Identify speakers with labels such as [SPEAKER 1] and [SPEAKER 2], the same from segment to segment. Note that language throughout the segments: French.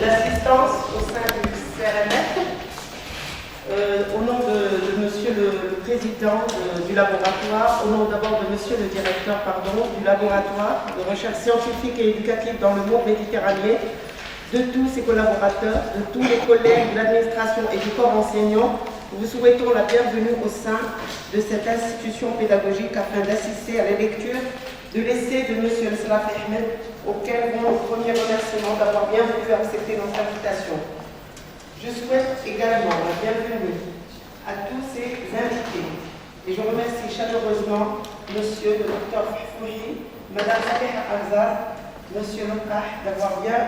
[SPEAKER 1] L'assistance au sein du CRMF, au nom de Monsieur le Président du laboratoire, au nom d'abord de Monsieur le Directeur du laboratoire de recherche scientifique et éducative dans le monde méditerranéen, de tous ses collaborateurs, de tous les collègues de l'administration et du corps enseignant, nous vous souhaitons la bienvenue au sein de cette institution pédagogique afin d'assister à la lecture de l'essai de M. Salaf Ahmed, auquel vont nos premiers remerciements d'avoir bien voulu accepter notre invitation. Je souhaite également la bienvenue à tous ces invités et je remercie chaleureusement M. le Dr Fouhi, Mme Sabiha Hamza, M. Lokah d'avoir bien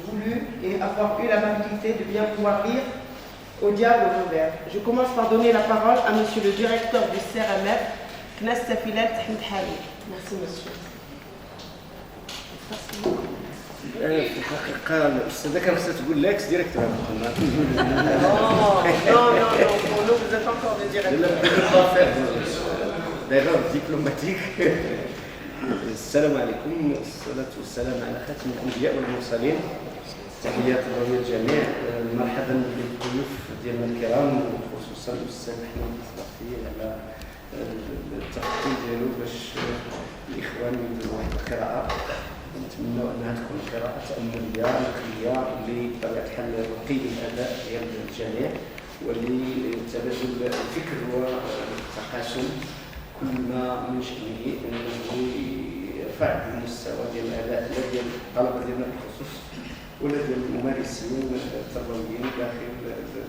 [SPEAKER 1] voulu et avoir eu l'amabilité de bien pouvoir lire au diable revers. Je commence par donner la parole à M. le directeur du CRMF, Knas Safilat Hali. Merci, monsieur.
[SPEAKER 2] في الحقيقة الأستاذة كان خصها تقول لك ديريكتور.
[SPEAKER 1] pour nous, vous êtes encore des directeurs.
[SPEAKER 2] D'ailleurs, diplomatique. السلام عليكم والصلاة والسلام على خاتم الأنبياء والمرسلين. تحيات الله للجميع. مرحبا بالضيوف ديالنا الكرام وخصوصا الأستاذ أحمد الصباحي على التخطيط ديالو باش الإخوان يديروا واحد القراءة. نتمنى انها تكون قراءه تامليه نقيه اللي بطبيعه الحال رقي الاداء ديال الجميع واللي تبادل الفكر والتقاسم كل ما من شانه انه يرفع المستوى ديال الاداء لا ديال الطلبه ديالنا بالخصوص ولا ديال الممارسين التربويين داخل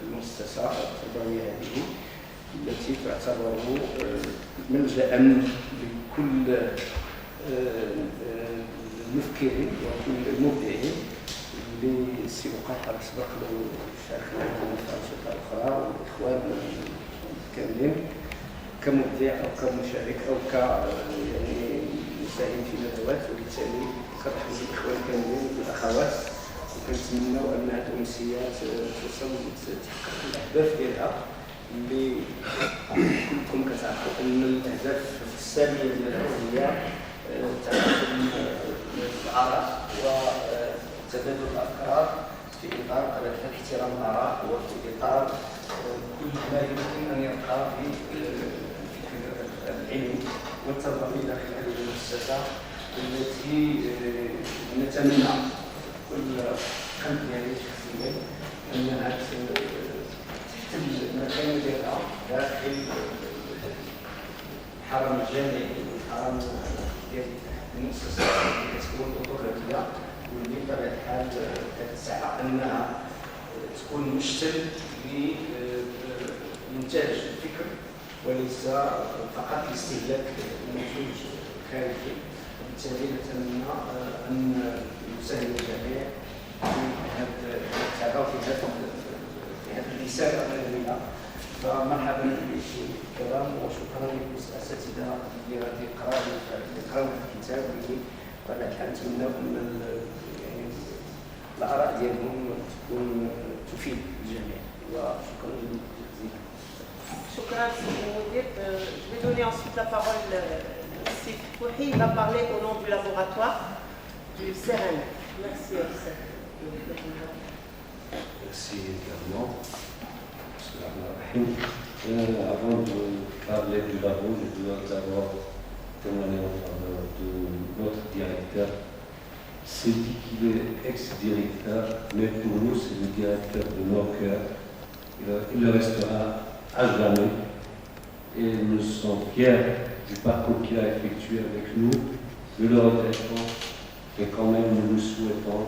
[SPEAKER 2] المؤسسه التربويه هذه التي تعتبر ملجا لكل المفكرين وكل المبدعين اللي سي وقاح سبق له شاركنا في الانشطه الاخرى والاخوان كاملين كمبدع او كمشارك او ك يعني مساهم في ندوات وبالتالي كنرحب بالاخوان كاملين والاخوات وكنتمنوا ان هذه الامسيات توصل وتحقق الاهداف ديالها اللي كلكم كتعرفوا ان الاهداف الساميه ديالها هي تبادل الآراء وتبادل الأفكار في إطار احترام الآراء وفي إطار كل ما يمكن أن يبقى في الفكر العلمي والتربوي داخل هذه المؤسسة التي نتمنى كل قلب ديالي شخصيا أنها تحتل المكان ديالها داخل الحرم الجامعي والحرم ديال المؤسسه اللي كتكون اوتوكراتيه واللي بطبيعه الحال كتسعى انها تكون مشتل لانتاج الفكر وليس فقط لاستهلاك المنتوج الخارجي وبالتالي نتمنى ان يساهم الجميع في هذا التعاون في هذه الرساله النبويه فمرحبا بالكلام وشكرا للاساتذه اللي غادي يقراو الكتاب اللي بطبيعه الحال نتمناو ان يعني الاراء ديالهم تكون تفيد الجميع وشكرا جزيلا.
[SPEAKER 1] شكرا سيدي المدير. Je vais donner ensuite la parole à Sif Fouhi. Il va parler au nom du laboratoire du CERN. Merci.
[SPEAKER 3] Merci également. Avant de parler du labo, je dois d'abord témoigner en faveur de notre directeur. C'est dit qu'il est ex-directeur, mais pour nous, c'est le directeur de nos cœurs. Il le restera à jamais. Et nous sommes fiers du parcours qu'il a effectué avec nous. Nous le regrettons, mais quand même, nous lui souhaitons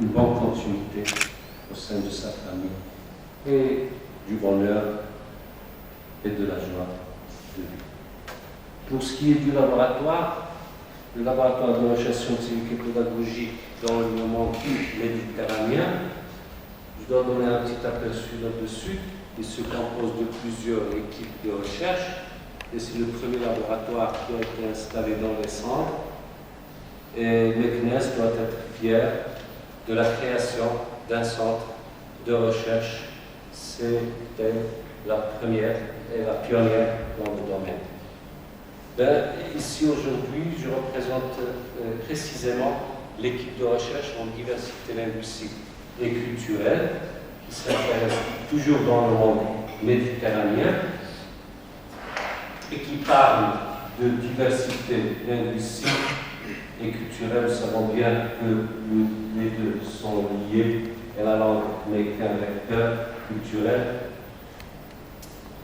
[SPEAKER 3] une bonne continuité au sein de sa famille. Et du bonheur et de la joie de vie. Pour ce qui est du laboratoire, le laboratoire de recherche scientifique et pédagogique dans le monde méditerranéen, je dois donner un petit aperçu là-dessus. Il se compose de plusieurs équipes de recherche et c'est le premier laboratoire qui a été installé dans les centres. Et le CNES doit être fier de la création d'un centre de recherche. C'était la première et la pionnière dans le domaine. Ici aujourd'hui, je représente précisément l'équipe de recherche en diversité linguistique et culturelle qui s'intéresse toujours dans le monde méditerranéen et qui parle de diversité linguistique et culturelle. Nous savons bien que les deux sont liés et la langue n'est qu'un vecteur culturel.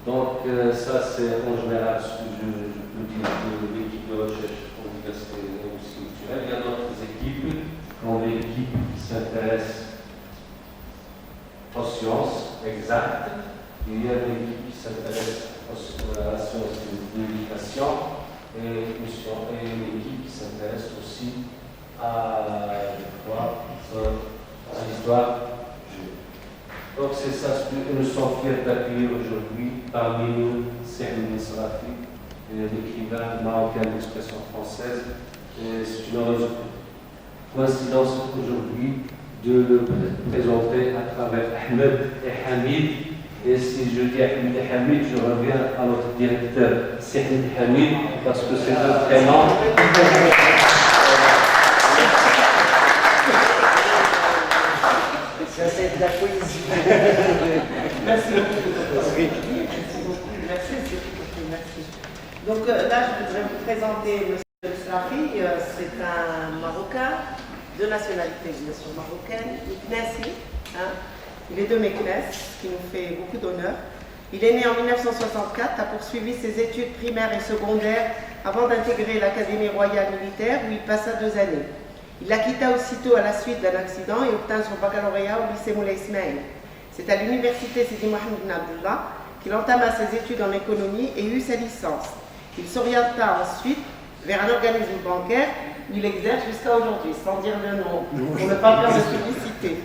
[SPEAKER 3] Donc ça c'est en général ce que je peux dire de l'équipe de recherche en diversité linguistique et culturelle. Il y a d'autres équipes, comme l'équipe qui s'intéresse aux sciences exactes. Il y a l'équipe qui s'intéresse à la science de l'éducation et l'équipe qui s'intéresse aussi à l'histoire. Donc c'est ça ce que nous sommes fiers d'accueillir aujourd'hui parmi nous, Saïd Misrafi, l'écrivain marocain d'expression française. C'est une heureuse coïncidence aujourd'hui de le présenter à travers Ahmed et Hamid. Et si je dis Ahmed et Hamid, je reviens à notre directeur Saïd Hamid, parce que c'est un prénom.
[SPEAKER 4] Ça, c'est de la poésie.
[SPEAKER 1] Merci beaucoup. Merci, merci. Donc là, je voudrais vous présenter M. Slafi. C'est un Marocain de nationalité, bien sûr, marocaine, Knassi. Il est de Meknès, ce qui nous fait beaucoup d'honneur. Il est né en 1964, a poursuivi ses études primaires et secondaires avant d'intégrer l'Académie royale militaire où il passa 2 années. Il la quitta aussitôt à la suite d'un accident et obtint son baccalauréat au lycée Moulay Ismail. C'est à l'université Sidi Mohamed Ben Abdullah qu'il entama ses études en économie et eut sa licence. Il s'orienta ensuite vers un organisme bancaire où il exerce jusqu'à aujourd'hui, sans dire le nom, pour ne pas faire de publicité.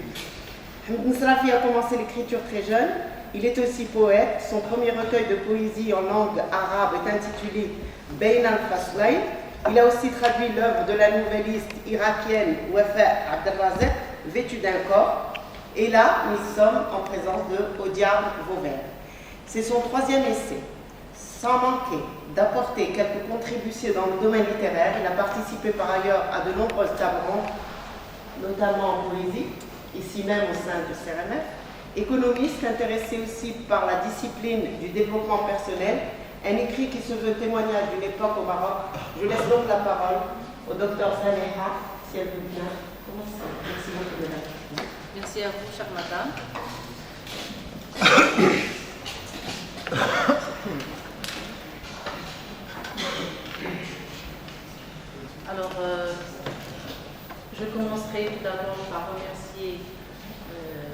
[SPEAKER 1] Hamid Misrafi a commencé l'écriture très jeune. Il est aussi poète. Son premier recueil de poésie en langue arabe est intitulé Bain al-Faslayn. Il a aussi traduit l'œuvre de la nouvelliste irakienne Wafa Abdelrazek, Vêtue d'un corps. Et là, nous sommes en présence de Au diable Vauvert. C'est son 3e essai. Sans manquer d'apporter quelques contributions dans le domaine littéraire, il a participé par ailleurs à de nombreuses tables rondes, notamment en poésie, ici même au sein du CRMF. Économiste, intéressé aussi par la discipline du développement personnel, un écrit qui se veut témoignage d'une époque au Maroc. Je laisse donc la parole au docteur Saleha, si elle veut bien commencer. Merci beaucoup, madame.
[SPEAKER 5] Merci à vous, chère madame. Alors, je commencerai tout d'abord par remercier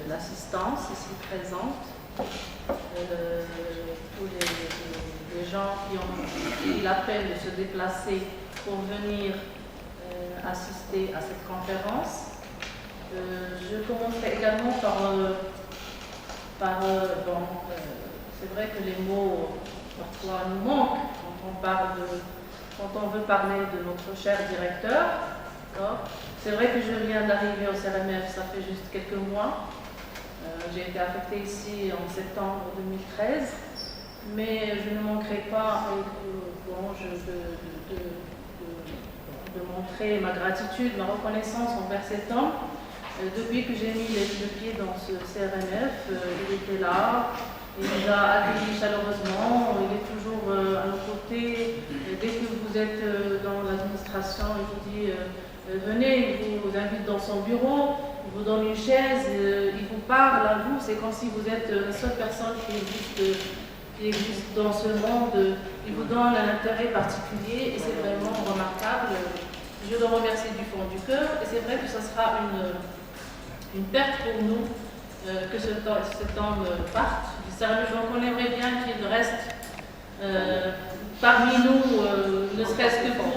[SPEAKER 5] l'assistance ici présente, tous les gens qui ont pris la peine de se déplacer pour venir assister à cette conférence. Je commencerai également c'est vrai que les mots parfois nous manquent quand on veut parler de notre cher directeur. C'est vrai que je viens d'arriver au CRMF, ça fait juste quelques mois. J'ai été affectée ici en septembre 2013, mais je ne manquerai pas de montrer ma gratitude, ma reconnaissance envers cet homme. Depuis que j'ai mis le pied dans ce CRMF, il était là, il nous a accueillis chaleureusement, il est toujours à nos côtés. Dès que vous êtes dans l'administration, il vous dit venez, il vous invite dans son bureau, il vous donne une chaise, il vous parle à vous, c'est comme si vous êtes la seule personne qui existe dans ce monde. Il vous donne un intérêt particulier et c'est vraiment remarquable. Je le remercie du fond du cœur et c'est vrai que ce sera une perte pour nous que cet homme parte. Donc on aimerait bien qu'il reste parmi nous, ne serait-ce que pour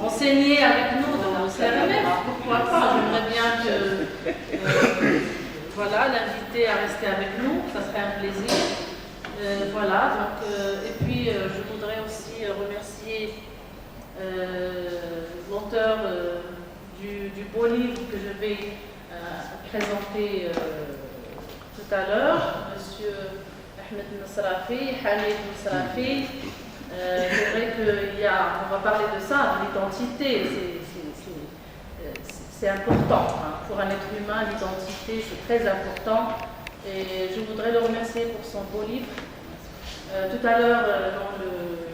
[SPEAKER 5] enseigner avec nous dans le CRMF. Pourquoi pas? J'aimerais bien que l'inviter à rester avec nous, ça serait un plaisir. Et puis je voudrais aussi remercier l'auteur du beau livre que je vais présenter tout à l'heure, M. Ahmed Nasrafi, Hamid Nasrafi. C'est vrai qu'on va parler de ça, de l'identité. C'est important. Hein. Pour un être humain, l'identité, c'est très important. Et je voudrais le remercier pour son beau livre. Tout à l'heure,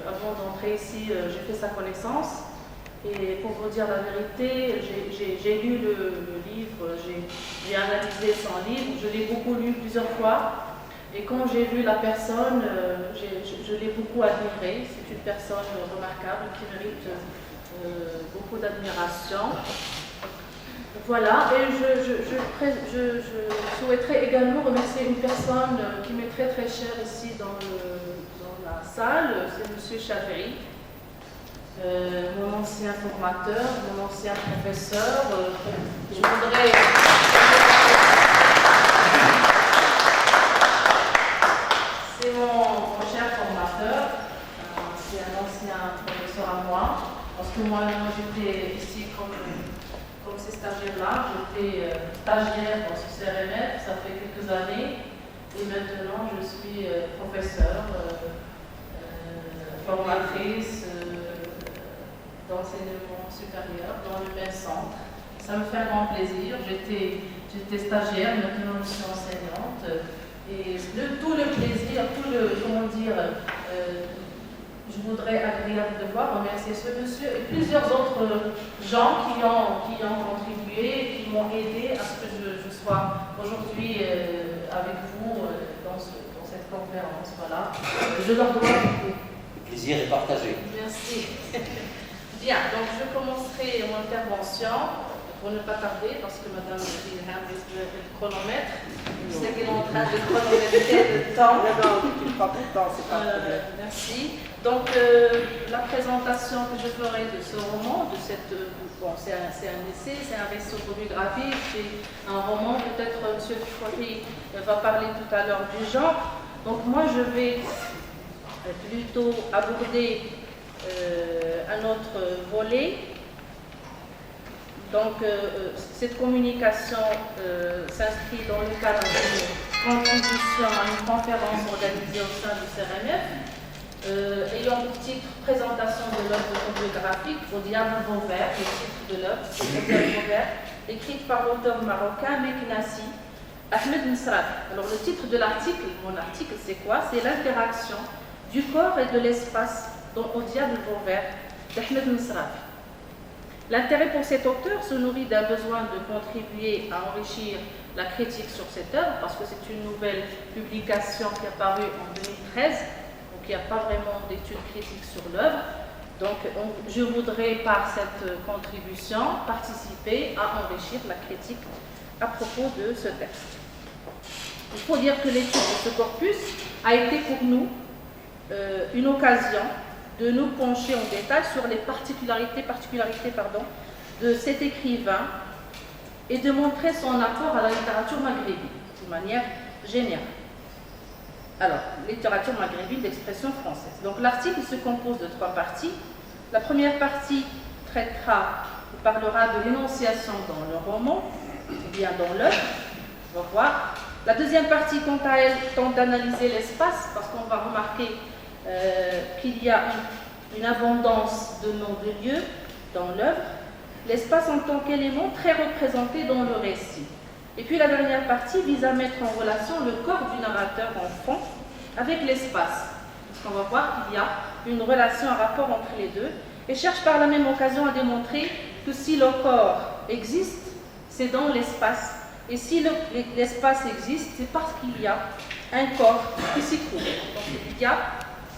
[SPEAKER 5] avant d'entrer ici, j'ai fait sa connaissance. Et pour vous dire la vérité, j'ai lu le livre, j'ai analysé son livre, je l'ai beaucoup lu plusieurs fois. Et quand j'ai vu la personne, je l'ai beaucoup admirée. C'est une personne remarquable qui mérite beaucoup d'admiration. Voilà, et je souhaiterais également remercier une personne qui m'est très très chère ici dans la salle, c'est M. Chaferi, mon ancien formateur, mon ancien professeur. Je voudrais... C'est mon cher formateur, c'est un ancien professeur à moi, parce que moi j'étais ici comme ces stagiaires-là, j'étais stagiaire dans ce CRMF, ça fait quelques années, et maintenant je suis professeure, formatrice d'enseignement supérieur dans le même centre. Ça me fait un grand plaisir, j'étais stagiaire, maintenant je suis enseignante, et tout le plaisir, je voudrais agréablement remercier ce monsieur et plusieurs autres gens qui ont contribué, qui m'ont aidé à ce que je sois aujourd'hui avec vous dans cette conférence. Voilà. Je leur dois beaucoup.
[SPEAKER 4] Le plaisir est partagé.
[SPEAKER 5] Merci. Bien, donc je commencerai mon intervention pour ne pas tarder, parce que Madame Wilhelm risque le chronomètre. Je sais qu'elle est en train de chronométrer le temps.
[SPEAKER 1] Non, tu ne prends pas de temps, c'est pas un problème.
[SPEAKER 5] Merci. Donc, la présentation que je ferai de ce roman, c'est un essai, c'est un récit autobiographique, c'est un roman. Peut-être M. Chouari va parler tout à l'heure du genre. Donc, moi, je vais plutôt aborder un autre volet. Donc, cette communication s'inscrit dans le cadre d'une contribution à une conférence organisée au sein du CRMF, ayant pour titre Présentation de l'œuvre autobiographique au Diable Vauvert, le titre de l'œuvre, au Diable Vauvert, écrite par l'auteur marocain Meknassi, Ahmed Nasrafi. Alors, le titre de l'article, mon article, c'est quoi? C'est l'interaction du corps et de l'espace au Diable Vauvert d'Ahmed Nasrafi. L'intérêt pour cet auteur se nourrit d'un besoin de contribuer à enrichir la critique sur cette œuvre, parce que c'est une nouvelle publication qui est apparue en 2013, donc il n'y a pas vraiment d'études critiques sur l'œuvre. Donc je voudrais par cette contribution participer à enrichir la critique à propos de ce texte. Il faut dire que l'étude de ce corpus a été pour nous une occasion de nous pencher en détail sur les particularités de cet écrivain et de montrer son apport à la littérature maghrébine de manière générale. Alors, littérature maghrébine d'expression française. Donc l'article se compose de 3 parties. La première partie parlera de l'énonciation dans le roman, ou bien dans l'œuvre, on va voir. La deuxième partie, quant à elle, tente d'analyser l'espace, parce qu'on va remarquer qu'il y a une abondance de noms de lieux dans l'œuvre, l'espace en tant qu'élément très représenté dans le récit. Et puis la dernière partie vise à mettre en relation le corps du narrateur en fond avec l'espace, parce qu'on va voir qu'il y a une relation, un rapport entre les deux, et cherche par la même occasion à démontrer que si le corps existe, c'est dans l'espace, et si l'espace existe, c'est parce qu'il y a un corps qui s'y trouve. Donc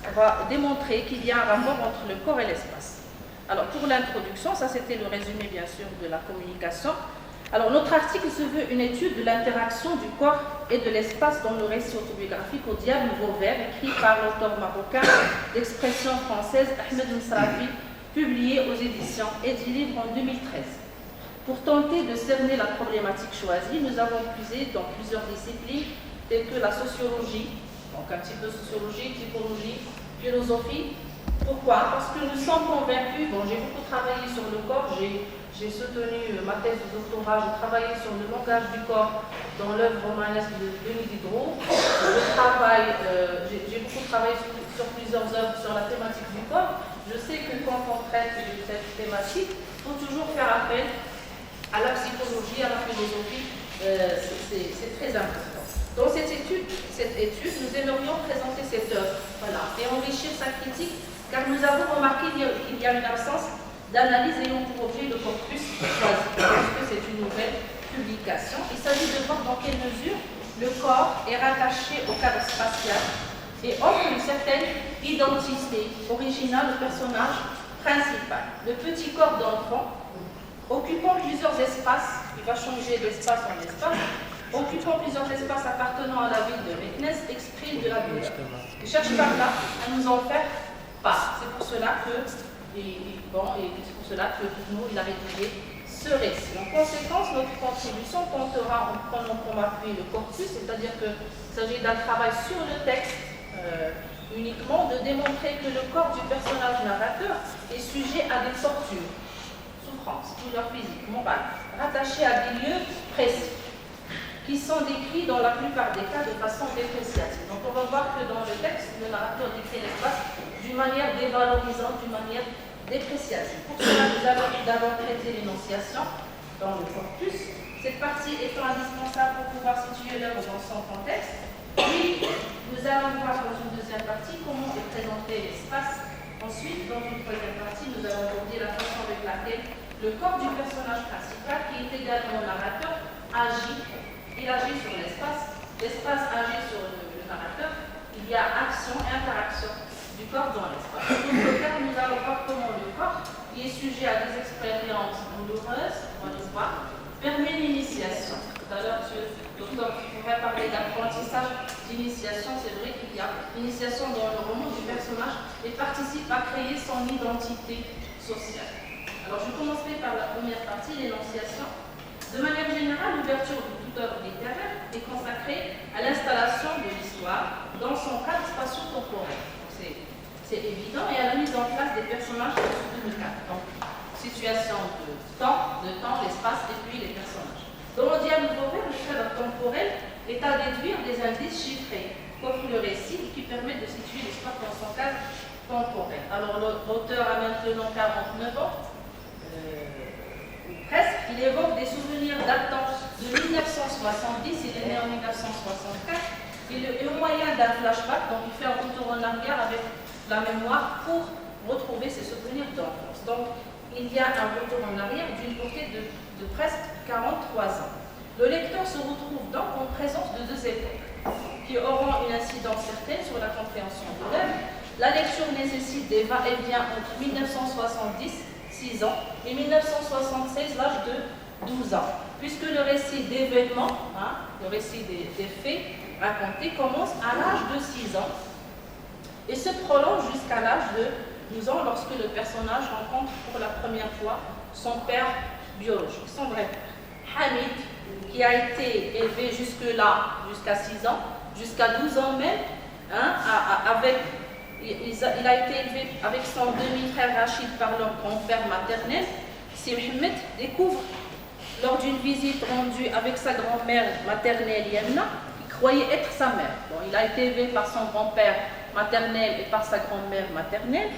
[SPEAKER 5] on va démontrer qu'il y a un rapport entre le corps et l'espace. Alors pour l'introduction, ça c'était le résumé bien sûr de la communication. Alors notre article se veut une étude de l'interaction du corps et de l'espace dans le récit autobiographique au Diable Vauvert, écrit par l'auteur marocain d'expression française Ahmed Nasrafi, publié aux éditions Edilivre en 2013. Pour tenter de cerner la problématique choisie, nous avons puisé dans plusieurs disciplines telles que la sociologie, donc un petit peu sociologie, typologie, philosophie, Pourquoi? Parce que nous sommes convaincus, bon, j'ai beaucoup travaillé sur le corps, j'ai soutenu ma thèse de doctorat, j'ai travaillé sur le langage du corps dans l'œuvre romanesque de Denis Diderot. J'ai beaucoup travaillé sur plusieurs œuvres sur la thématique du corps. Je sais que quand on traite de cette thématique, il faut toujours faire appel à la psychologie, à la philosophie. C'est très important. Dans cette étude, nous aimerions présenter cette œuvre, voilà, et enrichir sa critique, car nous avons remarqué qu'il y a une absence d'analyse ayant pour objet le corpus choisi, parce que c'est une nouvelle publication. Il s'agit de voir dans quelle mesure le corps est rattaché au cadre spatial et offre une certaine identité originale au personnage principal. Le petit corps d'enfant, occupant plusieurs espaces, il va changer d'espace en espace, occupant plusieurs espaces appartenant à la ville de Meknès, exprime de la douleur. Il cherche par là à nous en faire part. C'est pour cela que nous, il a rédigé ce récit. En conséquence, notre contribution comptera en prenant comme appui le corpus, c'est-à-dire qu'il s'agit d'un travail sur le texte uniquement, de démontrer que le corps du personnage narrateur est sujet à des tortures, souffrances, douleurs physiques, morales, rattachées à des lieux précis, qui sont décrits dans la plupart des cas de façon dépréciative. Donc on va voir que dans le texte, le narrateur décrit l'espace d'une manière dévalorisante, d'une manière dépréciative. Pour cela, nous allons d'abord traiter l'énonciation dans le corpus, cette partie étant indispensable pour pouvoir situer l'œuvre dans son contexte. Puis, nous allons voir dans une deuxième partie comment est présenté l'espace. Ensuite, dans une troisième partie, nous allons aborder la façon avec laquelle le corps du personnage principal, qui est également narrateur, agit. Il agit sur l'espace, l'espace agit sur le narrateur, il y a action et interaction du corps dans l'espace. Dans ce cas, nous allons voir comment le corps, qui est sujet à des expériences douloureuses dans l'espace, permet l'initiation. Tout à l'heure, docteur, tu pourrais parler d'apprentissage, d'initiation. C'est vrai qu'il y a l'initiation dans le roman du personnage et participe à créer son identité sociale. Alors, je commencerai par la première partie, l'énonciation. De manière générale, l'ouverture de toute œuvre littéraire est consacrée à l'installation de l'histoire dans son cadre spatio-temporel. C'est évident, et à la mise en place des personnages sous le cadre. Donc, situation de temps, l'espace et puis les personnages. Dans le dialogue ouvert, le cadre temporel est à déduire des indices chiffrés qu'offre le récit qui permettent de situer l'histoire dans son cadre temporel. Alors, l'auteur a maintenant 49 ans. Presque, il évoque des souvenirs datant de 1970, il est né en 1964, et au moyen d'un flashback, donc il fait un retour en arrière avec la mémoire pour retrouver ses souvenirs d'enfance. Donc il y a un retour en arrière d'une portée de presque 43 ans. Le lecteur se retrouve donc en présence de deux époques qui auront une incidence certaine sur la compréhension de l'œuvre. La lecture nécessite des va-et-vient entre 1970, 6 ans, et 1976, l'âge de 12 ans, puisque le récit d'événements, le récit des faits racontés, commence à l'âge de 6 ans et se prolonge jusqu'à l'âge de 12 ans lorsque le personnage rencontre pour la première fois son père biologique, son vrai père. Hamid, qui a été élevé jusque-là, jusqu'à 6 ans, jusqu'à 12 ans même, il a été élevé avec son demi-frère Rachid par leur grand-père maternel. Si Mohamed découvre lors d'une visite rendue avec sa grand-mère maternelle Yemna, qui croyait être sa mère. Bon, il a été élevé par son grand-père maternel et par sa grand-mère maternelle,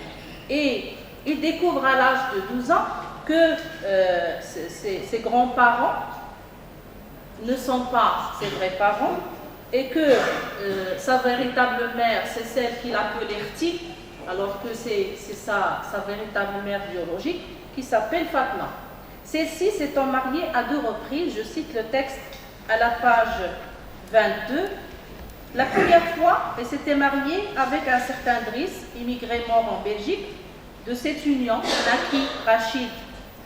[SPEAKER 5] et il découvre à l'âge de 12 ans que ses grands-parents ne sont pas ses vrais parents, et que sa véritable mère, c'est celle qu'il appelle Erti, alors que c'est sa véritable mère biologique, qui s'appelle Fatma. Celle-ci s'étant mariée à 2 reprises, je cite le texte à la page 22, la première fois, elle s'était mariée avec un certain Driss, immigré mort en Belgique. De cette union naquit Rachid,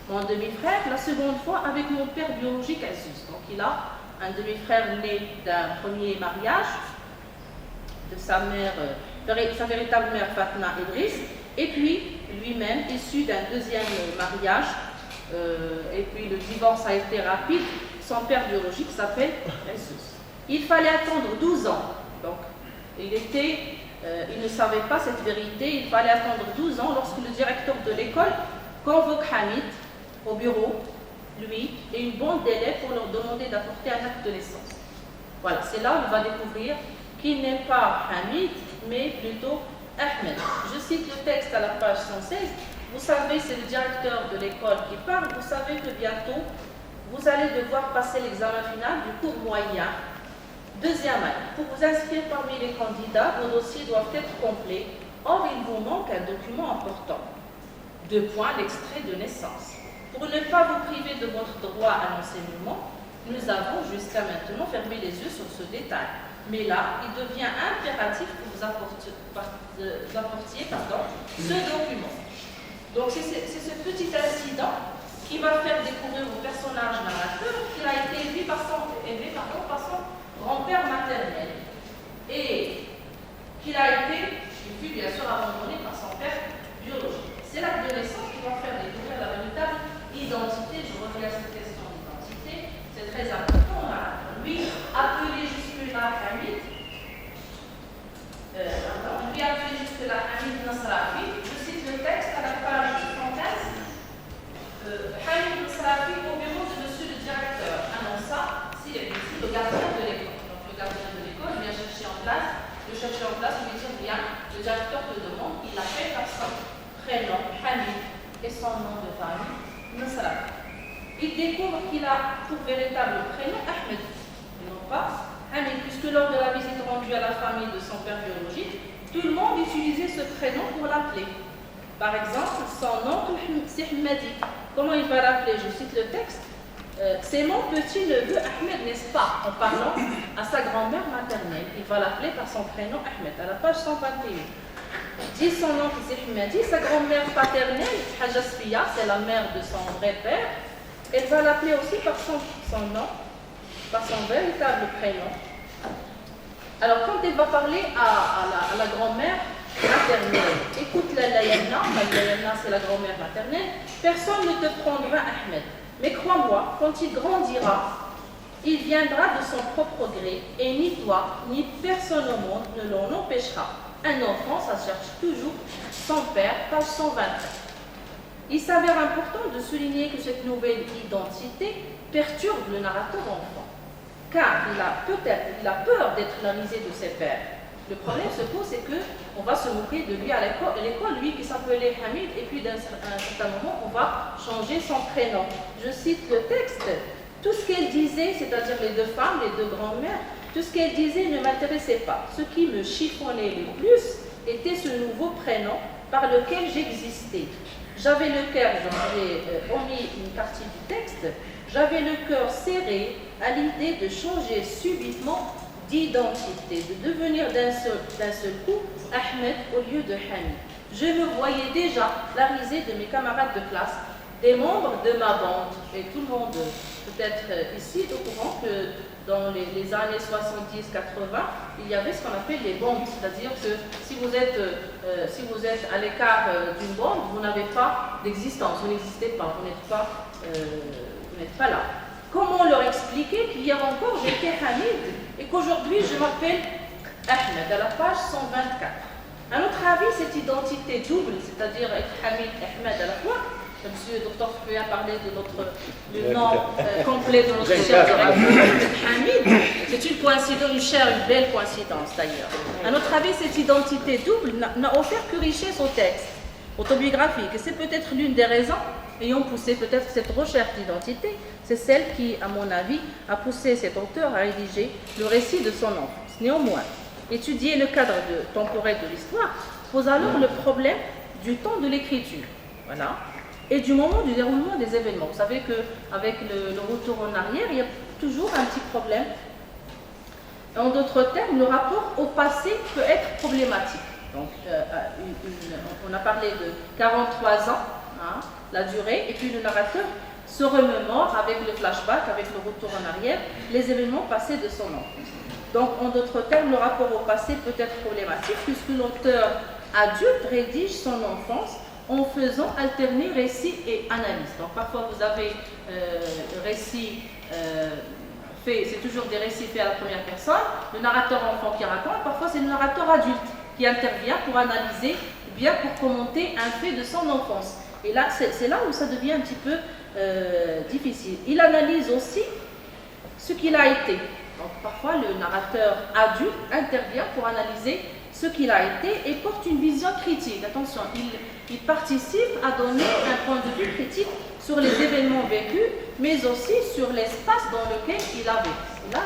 [SPEAKER 5] mon demi-frère, la seconde fois avec mon père biologique Aziz. Donc il a un demi-frère né d'un premier mariage de sa mère, sa véritable mère Fatma Idriss, et puis lui-même issu d'un deuxième mariage, et puis le divorce a été rapide. Son père biologique s'appelle Aziz. Il fallait attendre 12 ans, donc il était il ne savait pas cette vérité. Il fallait attendre 12 ans lorsque le directeur de l'école convoque Hamid au bureau, lui et une bande d'élèves pour leur demander d'apporter un acte de naissance. Voilà, c'est là où il va découvrir qu'il n'est pas Hamid, mais plutôt Ahmed. Je cite le texte à la page 116. Vous savez, c'est le directeur de l'école qui parle. Vous savez que bientôt, vous allez devoir passer l'examen final du cours moyen, deuxième année. Pour vous inscrire parmi les candidats, vos dossiers doivent être complets. Or, il vous manque un document important. 2 points, l'extrait de naissance. Pour ne pas vous priver de votre droit à l'enseignement, nous avons jusqu'à maintenant fermé les yeux sur ce détail. Mais là, il devient impératif que vous apportiez ce document. Donc, c'est ce petit incident qui va faire découvrir au personnage narrateur qu'il a été élevé par son grand-père maternel et qu'il fut bien sûr abandonné par son père biologique. C'est l'acte de naissance qui va faire découvrir la véritable identité. Je reviens à cette question d'identité, c'est très important. Lui, appelé jusque-là Hamid, Nasrafi, je cite le texte à la page 115. Hamid Nasrafi, au bureau de monsieur le directeur, annonça, c'est ici le gardien de l'école. Donc le gardien de l'école vient chercher en place, lui dit bien, le directeur te demande, il l'appelle par son prénom, Hamid, et son nom de famille, Nasrafi. Il découvre qu'il a pour véritable prénom Ahmed, et non pas Hamid, puisque lors de la visite rendue à la famille de son père biologique, tout le monde utilisait ce prénom pour l'appeler. Par exemple, son oncle Sihmadi. Comment il va l'appeler? Je cite le texte. C'est mon petit-neveu Ahmed, n'est-ce pas? En parlant à sa grand-mère maternelle. Il va l'appeler par son prénom Ahmed, à la page 121. Dit son oncle Sihmadi, sa grand-mère paternelle, Hajasfiya, c'est la mère de son vrai père. Elle va l'appeler aussi par son nom, par son véritable prénom. Alors, quand elle va parler à la grand-mère maternelle, écoute la Layana c'est la grand-mère maternelle, personne ne te prendra Ahmed. Mais crois-moi, quand il grandira, il viendra de son propre gré, et ni toi, ni personne au monde ne l'en empêchera. Un enfant, ça cherche toujours son père, page 124. Il s'avère important de souligner que cette nouvelle identité perturbe le narrateur enfant, car il a peur d'être la risée de ses pairs. Le problème se pose, c'est qu'on va se moquer de lui à l'école, lui qui s'appelait Hamid, et puis d'un certain moment, on va changer son prénom. Je cite le texte. Tout ce qu'elle disait, c'est-à-dire les 2 femmes, les 2 grands-mères, tout ce qu'elle disait ne m'intéressait pas. Ce qui me chiffonnait le plus était ce nouveau prénom par lequel j'existais. J'avais le cœur, j'ai omis une partie du texte, j'avais le cœur serré à l'idée de changer subitement d'identité, de devenir d'un seul coup Ahmed au lieu de Hamid. Je me voyais déjà la risée de mes camarades de classe, des membres de ma bande. Et tout le monde, peut-être ici, est au courant que dans les années 70-80, il y avait ce qu'on appelle les bandes, c'est-à-dire que si vous êtes à l'écart d'une bande, vous n'avez pas d'existence, vous n'existez pas, vous n'êtes pas là. Comment leur expliquer qu'hier encore j'étais Hamid et qu'aujourd'hui je m'appelle Ahmed, à la page 124. À notre avis, cette identité double, c'est-à-dire être Hamid et Ahmed à la fois, Monsieur le Dr. Foué a parlé de le nom complet de notre cher Hamid, c'est une coïncidence, une belle coïncidence d'ailleurs. À notre avis, cette identité double n'a offert que richesse au texte autobiographique. Et c'est peut-être l'une des raisons ayant poussé peut-être cette recherche d'identité. C'est celle qui, à mon avis, a poussé cet auteur à rédiger le récit de son enfance. Néanmoins, étudier le cadre temporel de l'histoire pose alors le problème du temps de l'écriture. Voilà. Et du moment du déroulement des événements. Vous savez qu'avec le retour en arrière, il y a toujours un petit problème. En d'autres termes, le rapport au passé peut être problématique. Donc, on a parlé de 43 ans, la durée, et puis le narrateur se remémore avec le flashback, avec le retour en arrière, les événements passés de son enfance. Donc, en d'autres termes, le rapport au passé peut être problématique puisque l'auteur adulte rédige son enfance en faisant alterner récit et analyse. Donc parfois vous avez récit fait, c'est toujours des récits faits à la première personne, le narrateur enfant qui raconte, parfois c'est le narrateur adulte qui intervient pour analyser, bien pour commenter un fait de son enfance. Et là, c'est là où ça devient un petit peu difficile. Il analyse aussi ce qu'il a été. Donc parfois, le narrateur adulte intervient pour analyser ce qu'il a été et porte une vision critique. Attention, il participe à donner un point de vue critique sur les événements vécus, mais aussi sur l'espace dans lequel il a vécu. Et là,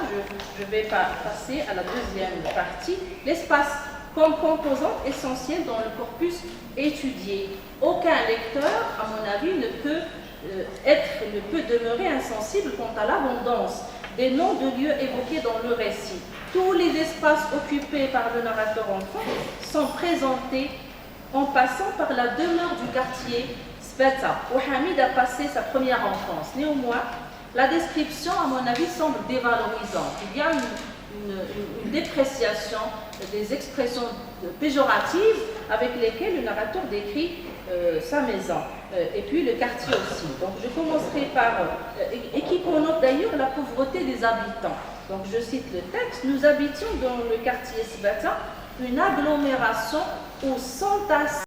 [SPEAKER 5] je vais passer à la deuxième partie, l'espace comme composante essentielle dans le corpus étudié. Aucun lecteur, à mon avis, ne peut demeurer insensible quant à l'abondance des noms de lieux évoqués dans le récit. Tous les espaces occupés par le narrateur enfant sont présentés en passant par la demeure du quartier Sbata, où Hamid a passé sa première enfance. Néanmoins, la description, à mon avis, semble dévalorisante. Il y a une dépréciation des expressions péjoratives avec lesquelles le narrateur décrit sa maison, et puis le quartier aussi. Donc je commencerai par, et qui connote d'ailleurs la pauvreté des habitants. Donc je cite le texte: nous habitions dans le quartier Sbata une agglomération où s'entassent